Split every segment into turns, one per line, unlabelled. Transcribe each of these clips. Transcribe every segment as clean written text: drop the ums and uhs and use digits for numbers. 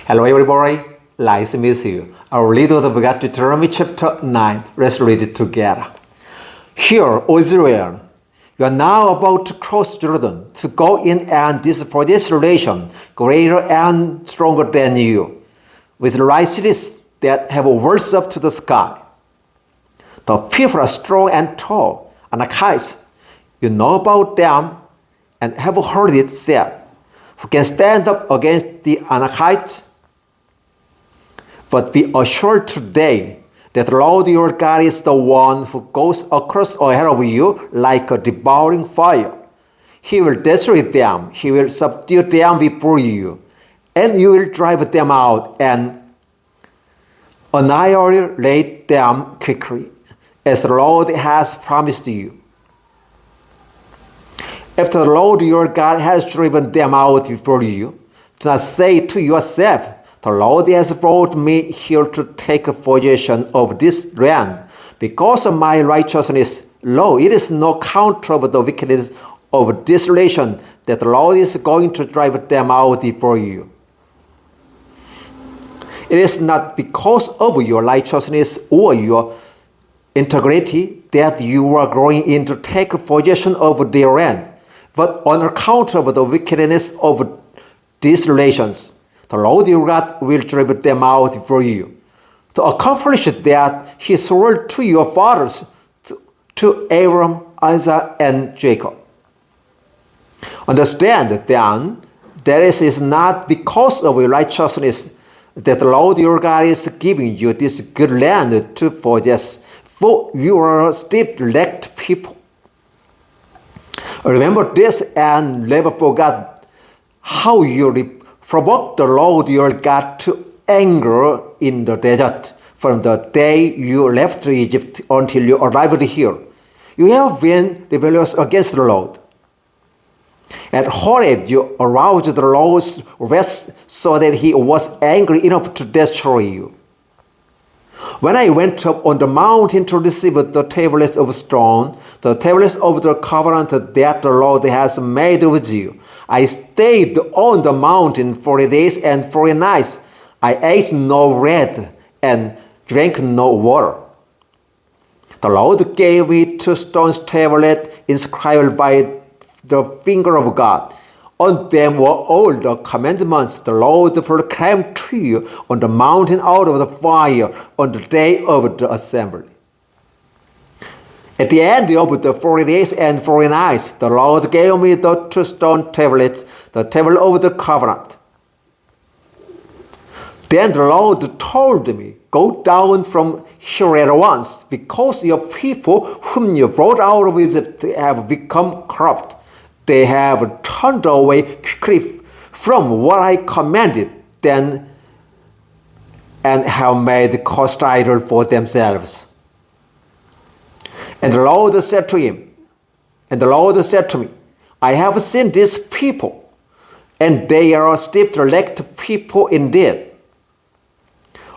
Hello everybody, nice to meet you. Our reading of Deuteronomy chapter 9. Let's read it together. Hear, O Israel, you are now about to cross Jordan to go in and for this nation greater and stronger than you, with right cities that have walls up to the sky. The people are strong and tall, Anakites. You know about them and have heard it said, who can stand up against the Anakites? But be assured today that the Lord your God is the one who goes across ahead of you like a devouring fire. He will destroy them, he will subdue them before you, and you will drive them out and annihilate them quickly, as the Lord has promised you. After the Lord your God has driven them out before you, do not say to yourself, the Lord has brought me here to take possession of this land. Because of my righteousness, lo, it is no count of the wickedness of this nation that the Lord is going to drive them out before you. It is not because of your righteousness or your integrity that you are going in to take possession of their land, but on account of the wickedness of these nations. The Lord your God will drive them out before you. To accomplish that, he swore to your fathers, to Abraham, Isaac, and Jacob. Understand then that it is not because of your righteousness that the Lord your God is giving you this good land to possess, for you are a stiff-necked people. Remember this and never forget how you provoked the Lord your God to anger in the desert from the day you left Egypt until you arrived here. You have been rebellious against the Lord. At Horeb you aroused the Lord's wrath so that he was angry enough to destroy you. When I went up on the mountain to receive the tablets of stone, the tablets of the covenant that the Lord has made with you, I stayed on the mountain 40 days and 40 nights. I ate no bread and drank no water. The Lord gave me 2 stone tablets inscribed by the finger of God. On them were all the commandments the Lord proclaimed to you on the mountain out of the fire on the day of the assembly. At the end of the 40 days and 40 nights, the Lord gave me the 2 stone tablets, the table of the covenant. Then the Lord told me, go down from here at once, because your people whom you brought out of Egypt have become corrupt. They have turned away quickly from what I commanded them and have made cost idol for themselves. And the Lord said to me, I have seen these people, and they are stiff-necked people indeed.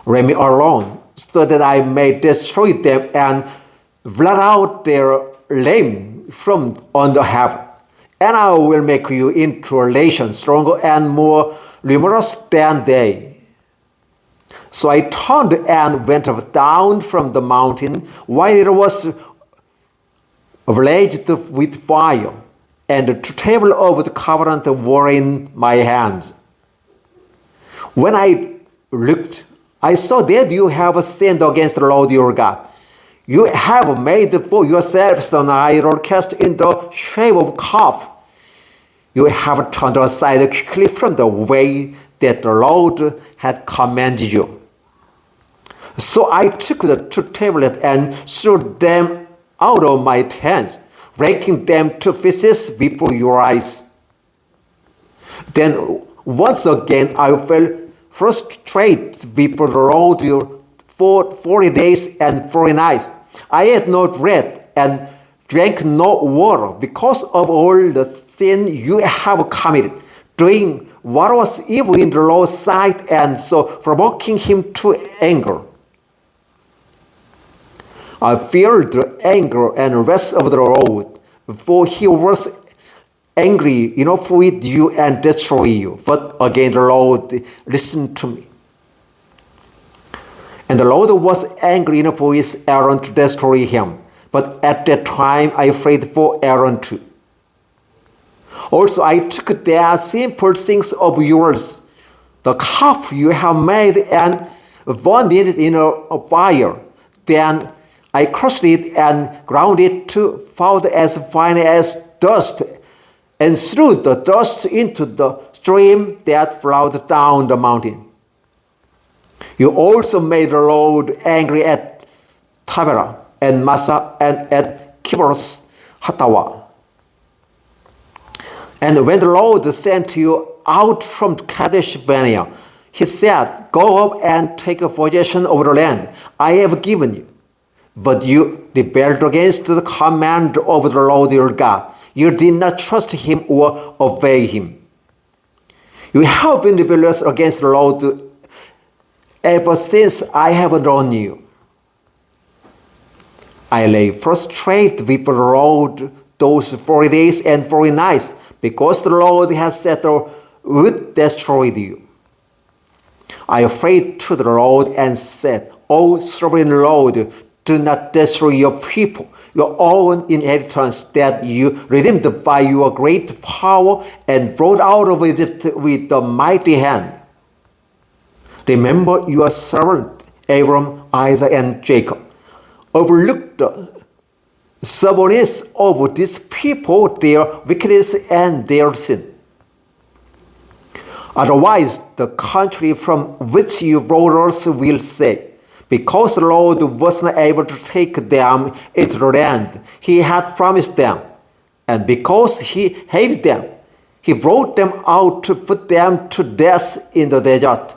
Let me alone, so that I may destroy them and blot out their name from under heaven. And I will make you into a nation stronger and more numerous than they. So I turned and went down from the mountain while it was ablaze with fire, and the table of the covenant were in my hands. When I looked, I saw that you have sinned against the Lord your God. You have made for yourselves an idol cast in the shape of a calf. You have turned aside quickly from the way that the Lord had commanded you. So I took the 2 tablets and threw them out of my hands, breaking them to pieces before your eyes. Then once again I fell prostrate before the Lord for 40 days and 40 nights. I ate no bread and drank no water because of all the sin you have committed, doing what was evil in the Lord's sight and so provoking him to anger. I feared the anger and wrath of the Lord, for he was angry enough with you and destroy you. But again the Lord listened to me. And the Lord was angry enough with Aaron to destroy him. But at that time I prayed for Aaron too. Also I took their simple things of yours, the calf you have made, and burned it in a fire. Then I crushed it and ground it to powder as fine as dust, and threw the dust into the stream that flowed down the mountain. You also made the Lord angry at Taberah and Massa and at Kibroth Hattawa. And when the Lord sent you out from Kadesh Barnea, he said, go up and take possession of the land I have given you. But you rebelled against the command of the Lord your God. You did not trust him or obey him. You have been rebellious against the Lord ever since I have known you. I lay prostrate before the Lord those 40 days and 40 nights, because the Lord has said would destroy you. I prayed to the Lord and said, O sovereign Lord, do not destroy your people, your own inheritance that you redeemed by your great power and brought out of Egypt with a mighty hand. Remember your servant Abram, Isaac, and Jacob. Overlook the stubbornness of these people, their wickedness and their sin. Otherwise, the country from which you brought us will say, because the Lord was not able to take them into the land he had promised them, and because he hated them, he brought them out to put them to death in the desert.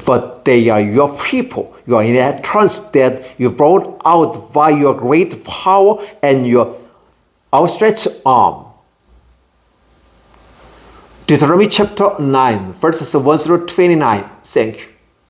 But they are your people, your inheritance that you brought out by your great power and your outstretched arm. Deuteronomy chapter 9, verses 1 through 29. Thank you.